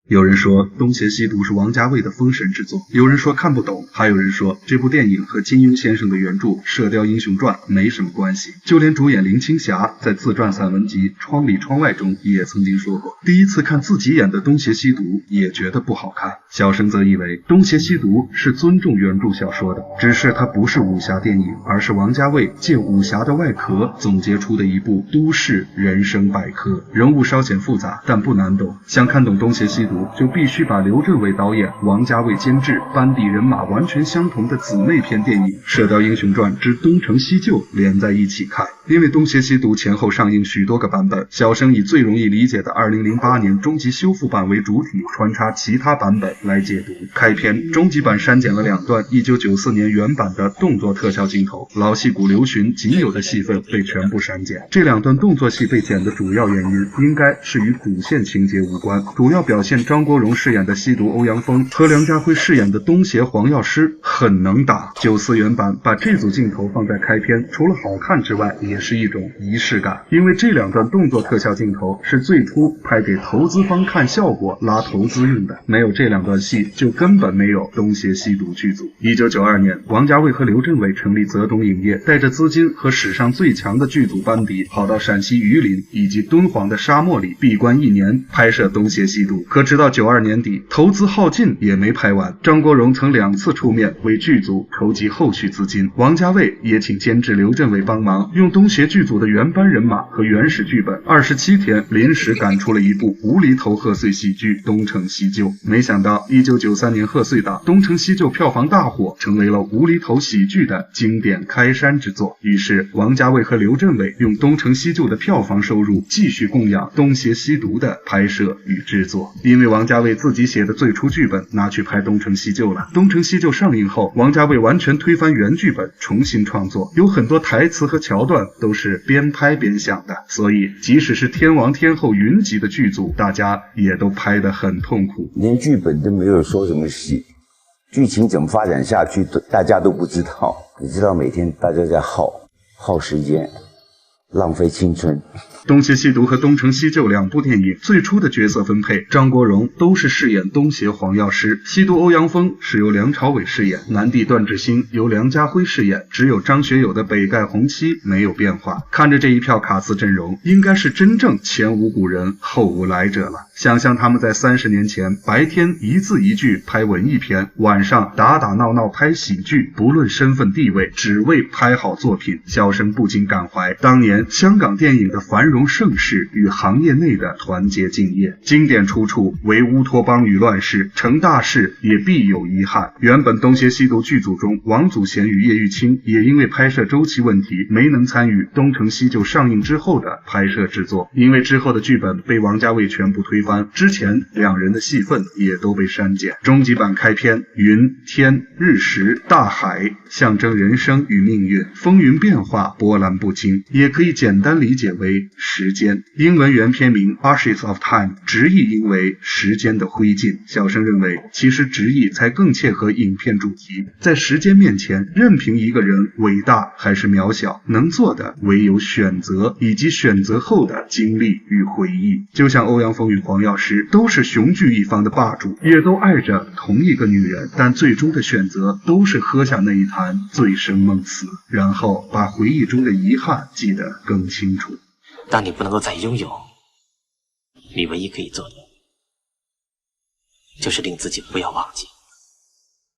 有人说《东邪西毒》是王家卫的封神之作，有人说看不懂，还有人说这部电影和金庸先生的原著《射雕英雄传》没什么关系。就连主演林青霞在自传散文集《窗里窗外》中也曾经说过，第一次看自己演的《东邪西毒》也觉得不好看。小生则以为《东邪西毒》是尊重原著小说的，只是它不是武侠电影，而是王家卫借武侠的外壳总结出的一部都市人生百科，人物稍显复杂，但不难懂。想看懂《东邪西毒》，就必须把刘镇伟导演、王家卫监制、班底人马完全相同的姊妹篇电影《射雕英雄传之东成西就》连在一起看。因为《东邪西毒》前后上映许多个版本，小生以最容易理解的2008年终极修复版为主体，穿插其他版本来解读。开篇，终极版删减了2段1994年原版的动作特效镜头，老戏骨刘询仅有的戏份被全部删减。这2段动作戏被剪的主要原因，应该是与主线情节无关，主要表现张国荣饰演的西毒欧阳锋和梁家辉饰演的东邪黄药师很能打。94原版把这组镜头放在开篇，除了好看之外，也是一种仪式感，因为这2段动作特效镜头是最初拍给投资方看效果拉投资用的，没有这2段戏就根本没有东邪西毒剧组。1992年，王家卫和刘镇伟成立泽东影业，带着资金和史上最强的剧组班底，跑到陕西榆林以及敦煌的沙漠里闭关1年拍摄东邪西毒。可直到92年底，投资耗尽也没拍完。张国荣曾2次出面为剧组筹集后续资金，王家卫也请监制刘镇伟帮忙，用东邪剧组的原班人马和原始剧本27天临时赶出了一部无厘头贺岁喜剧《东成西就》。没想到1993年贺岁档《东成西就》票房大火，成为了无厘头喜剧的经典开山之作。于是王家卫和刘镇伟用《东成西就》的票房收入继续供养《东邪西毒》的拍摄与制作。因为王家卫自己写的最初剧本拿去拍《东成西就》了，《东成西就》上映后，王家卫完全推翻原剧本，重新创作，有很多台词和桥段都是边拍边想的，所以即使是天王天后云集的剧组，大家也都拍得很痛苦，连剧本都没有说什么戏，剧情怎么发展下去大家都不知道，你知道每天大家在耗时间，浪费青春。东邪西毒和东成西就2部电影最初的角色分配，张国荣都是饰演东邪黄药师，西毒欧阳锋是由梁朝伟饰演，南帝段志兴由梁家辉饰演，只有张学友的北丐洪七没有变化。看着这一票卡司阵容，应该是真正前无古人后无来者了。想象他们在30年前白天一字一句拍文艺片，晚上打打闹闹拍喜剧，不论身份地位，只为拍好作品，小生不禁感怀当年香港电影的繁荣盛世与行业内的团结敬业。经典出处为乌托邦与乱世，成大事也必有遗憾。原本东邪西毒剧组中，王祖贤与叶玉卿也因为拍摄周期问题没能参与东成西就上映之后的拍摄制作，因为之后的剧本被王家卫全部推翻，之前2人的戏份也都被删减。终极版开篇，云、天、日食、大海象征人生与命运，风云变化，波澜不惊，也可以简单理解为时间。英文原片名 Ashes of Time 直译应为时间的灰烬。小生认为其实直译才更切合影片主题，在时间面前，任凭一个人伟大还是渺小，能做的唯有选择以及选择后的经历与回忆。就像欧阳锋与黄药师都是雄踞一方的霸主，也都爱着同一个女人，但最终的选择都是喝下那一坛醉生梦死，然后把回忆中的遗憾记得更清楚。当你不能够再拥有，你唯一可以做的就是令自己不要忘记。